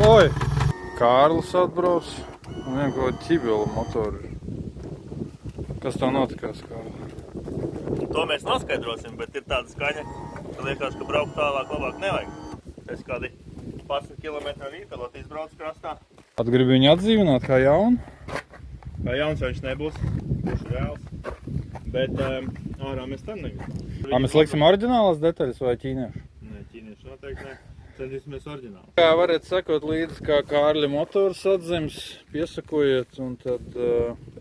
Oi! Kārlis atbrauc un vien kaut ķibela motori. Kas tev notikās, Kārli? To mēs noskaidrosim, bet ir tāda skaņa, ka liekas, ka braukt tālāk labāk nevajag. Es kādi 11 km rīkalot izbrauc krastā. Gribi viņu atdzīvināt kā jaunu? Kā jauns viņš nebūs, būs reāls. Bet ārā mēs tam negribam. Mēs liksim oriģinālas detaļas vai ķīniešu? Nē, ķīnieši noteikti ne. Centīsimies oriģināli. Kā varat sekot līdzi, kā Kārļa motors atzims, piesakojiet, un tad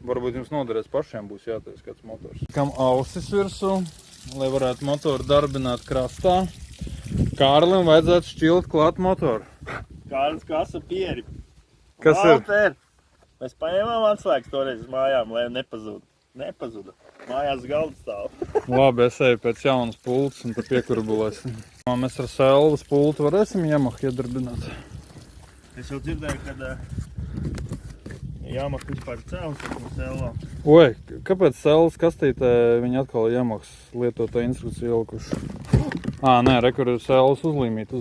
varbūt jums noderēs pašiem būs jātais kāds motors. Kam ausis virsū, lai varētu motoru darbināt krastā. Kārlim vajadzētu šķilt klāt motoru. Kārlis kasa pieri. Kas Valter! Mēs paņēmām atslēgas toreiz uz mājām, lai nepazuda. Mājās galda stāv. Labi, es eju pēc jaunas pultas un tad piekurbulēsim. Mēs ar Selvas pultu varēsim Yamaha iedarbināt. Es jau dzirdēju, kad Yamaha vispār cēlus no Selvā. Oi, kāpēc Selvas kastītē viņi atkal Yamahas lietotā instrukciju ielikuši? Nē, re, kur ir Selvas uzlīmēt.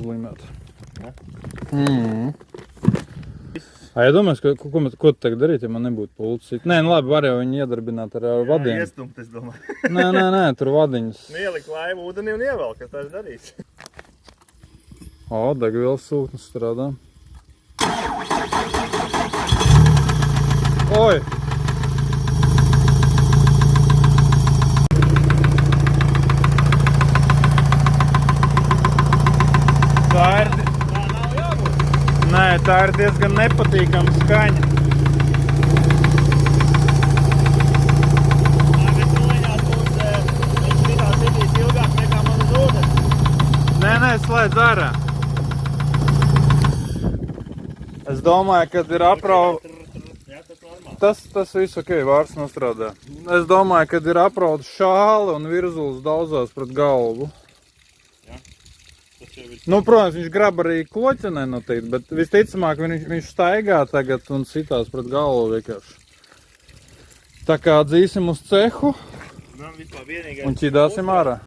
Ja domāju, ko tu tagad darīt, ja man nebūtu pults? Nē, labi, var jau viņu iedarbināt ar vadiem. Jā, iestumt, es domāju. Nē, tur vadiņas. Ielikt laivu ūdenī un ievelk, kas tā darīs. Degvielas sūknis strādā. Oi! Tā nav jābūt. Nē, tā ir diezgan nepatīkama skaņa. Nē, slēdz ārā. Es domāju, kad ir aprauta. Tas viss ok, vārds nostrādā. Es domāju, kad ir aprauta šāli un virzulis daudzās pret galvu. Protams, viņš grab arī kloķenē noteikti, bet visticamāk viņš staigā tagad un citās pret galvu vienkārši. Tā kā dzīsim uz cehu un ķidāsim ārā.